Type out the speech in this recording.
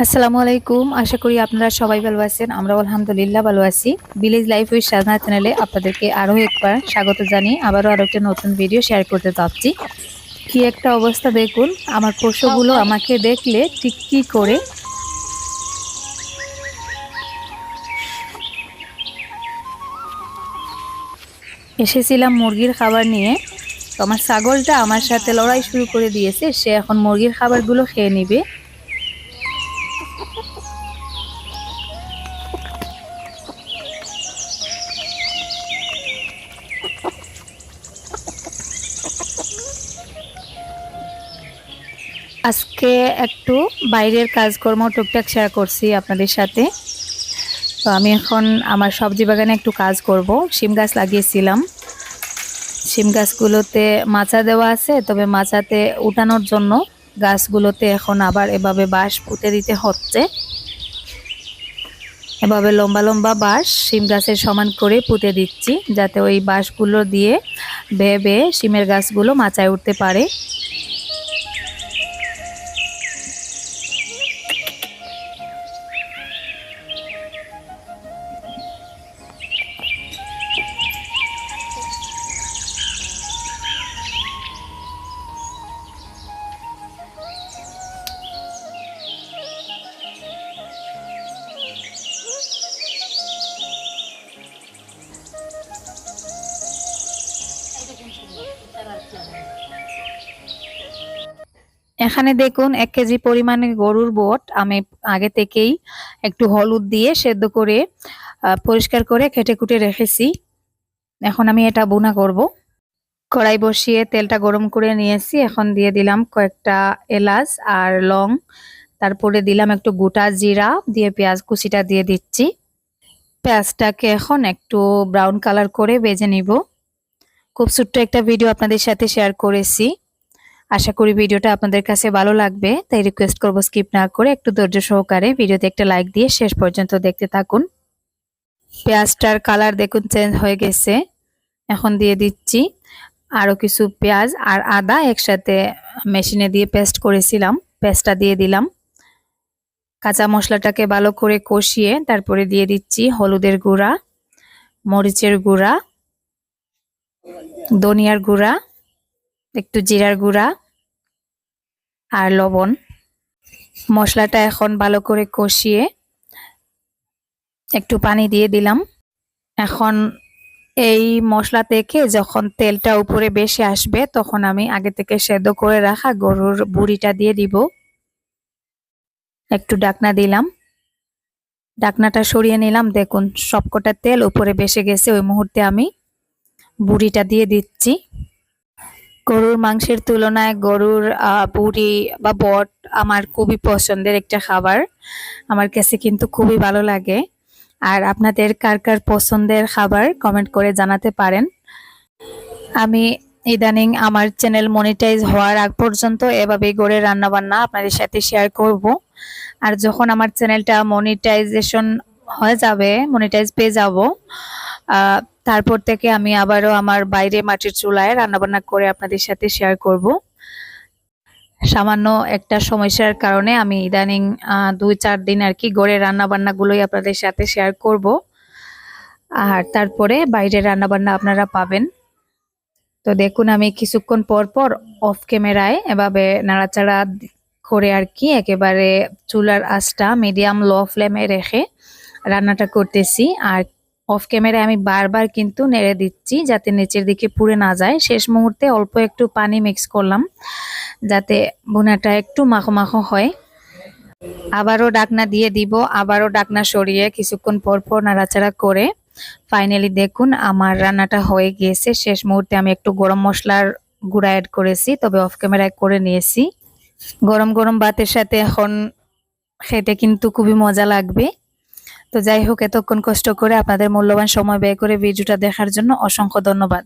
আসসালামু আলাইকুম। আশা করি আপনারা সবাই ভালো আছেন। আমরাও আলহামদুলিল্লাহ ভালো আছি। ভিলেজ লাইফ উইথ সাধনা চ্যানেলে আপনাদেরকে আরও একবার স্বাগত জানিয়ে আরও একটা নতুন ভিডিও শেয়ার করতে চাচ্ছি। কি একটা অবস্থা দেখুন, আমার পশুগুলো আমাকে দেখলে ঠিক কি করে। এসেছিলাম মুরগির খাবার নিয়ে, তো আমার ছাগলটা আমার সাথে লড়াই শুরু করে দিয়েছে। সে এখন মুরগির খাবারগুলো খেয়ে নিবে। আজকে একটু বাইরের কাজকর্ম টুকটাক শেয়ার করছি আপনাদের সাথে। তো আমি এখন আমার সবজি বাগানে একটু কাজ করব। শিম গাছ লাগিয়েছিলাম, শিম গাছগুলোতে মাচা দেওয়া আছে, তবে মাচাতে উঠানোর জন্য গাছগুলোতে এখন আবার এভাবে বাঁশ পুঁতে দিতে হচ্ছে। এভাবে লম্বা লম্বা বাঁশ শিম গাছের সমান করে পুঁতে দিচ্ছি, যাতে ওই বাঁশগুলো দিয়ে বেয়ে বেয়ে শিমের গাছগুলো মাচায় উঠতে পারে। এখানে দেখুন 1 কেজি পরিমাণে গরুর বট আমি আগে থেকেই একটু হলুদ দিয়ে সেদ্ধ করে পরিষ্কার করে কেটে কুটে রেখেছি। এখন আমি এটা ভুনা করব। কড়াই বসিয়ে তেলটা গরম করে নিয়েছি। এখন দিয়ে দিলাম কয়েকটা এলাচ আর লং, তারপরে দিলাম একটু গোটা জিরা, দিয়ে পেঁয়াজ কুচিটা দিয়ে দিচ্ছি। পেঁয়াজটাকে এখন একটু ব্রাউন কালার করে ভেজে নিব। খুব ছোট্ট একটা ভিডিও আপনাদের সাথে শেয়ার করেছি, আশা করি ভিডিওটা আপনাদের কাছে ভালো লাগবে। তাই রিকোয়েস্ট করব স্কিপ না করে একটু ধৈর্য সহকারে ভিডিওতে একটা লাইক দিয়ে শেষ পর্যন্ত দেখতে থাকুন। পেঁয়াজটার কালার দেখুন চেঞ্জ হয়ে গেছে। এখন দিয়ে দিচ্ছি আরও কিছু পেঁয়াজ আর আদা একসাথে মেশিনে দিয়ে পেস্ট করেছিলাম, পেস্টটা দিয়ে দিলাম। কাঁচা মশলাটাকে ভালো করে কষিয়ে তারপরে দিয়ে দিচ্ছি হলুদের গুঁড়া, মরিচের গুঁড়া, ধনিয়ার গুঁড়া, একটু জিরার গুঁড়া আর লবণ। মশলাটা এখন ভালো করে কষিয়ে একটু পানি দিয়ে দিলাম। এখন এই মশলা থেকে যখন তেলটা উপরে বেশি আসবে, তখন আমি আগে থেকে সেদ্ধ করে রাখা গরুর বুড়িটা দিয়ে দিব। একটু ঢাকনা দিলাম, ঢাকনাটা সরিয়ে নিলাম। দেখুন সবকটা তেল উপরে বেশি গেছে। ওই মুহূর্তে আমি বুড়িটা দিয়ে দিচ্ছি। গরুর মাংসের তুলনায় গরুর বুড়ি বা বট আমার খুবই পছন্দের একটা খাবার। আমার কাছে কিন্তু খুবই ভালো লাগে। আর আপনাদের কার কার পছন্দের খাবার কমেন্ট করে জানাতে পারেন। আমি ইদানিং আমার চ্যানেল মনিটাইজ হওয়ার আগ পর্যন্ত এভাবে গড়ে রান্না বান্না আপনাদের সাথে শেয়ার করব। আর যখন আমার চ্যানেলটা মনিটাইজেশন হয়ে যাবে, মনিটাইজ পেয়ে যাব, তারপর থেকে আমি আবারও আমার বাইরে মাটির চুলায় রান্নাবান্না করে আপনাদের সাথে শেয়ার করব। সামান্য একটা সমস্যার কারণে আমি ইদানিং 2-4 দিন আর কি গড়ে রান্নাবান্নাগুলোই আপনাদের সাথে শেয়ার করব, আর তারপরে বাইরে রান্নাবান্না আপনারা পাবেন। তো দেখুন আমি কিছুক্ষণ পর পর অফ ক্যামেরায় এভাবে নাড়াচাড়া করে আর কি একেবারে চুলার আঁচটা মিডিয়াম লো ফ্লেমে রেখে রান্নাটা করতেছি। আর অফ ক্যামেরায় আমি বারবার কিন্তু নেড়ে দিচ্ছি যাতে নিচের দিকে পুড়ে না যায়। শেষ মুহূর্তে অল্প একটু পানি মিক্স করলাম যাতে ভুনাটা একটু মাখো মাখো হয়। আবারও ঢাকনা দিয়ে দিব, আবারও ঢাকনা সরিয়ে কিছুক্ষণ পর পর নাড়াচাড়া করে ফাইনালি দেখুন আমার রান্নাটা হয়ে গিয়েছে। শেষ মুহূর্তে আমি একটু গরম মশলার গুঁড়া অ্যাড করেছি, তবে অফ ক্যামেরায় করে নিয়েছি। গরম গরম ভাতের সাথে এখন খেতে কিন্তু খুবই মজা লাগবে। তো যাই হোক, এতক্ষণ কষ্ট করে আপনাদের মূল্যবান সময় ব্যয় করে ভিডিওটা দেখার জন্য অসংখ্য ধন্যবাদ।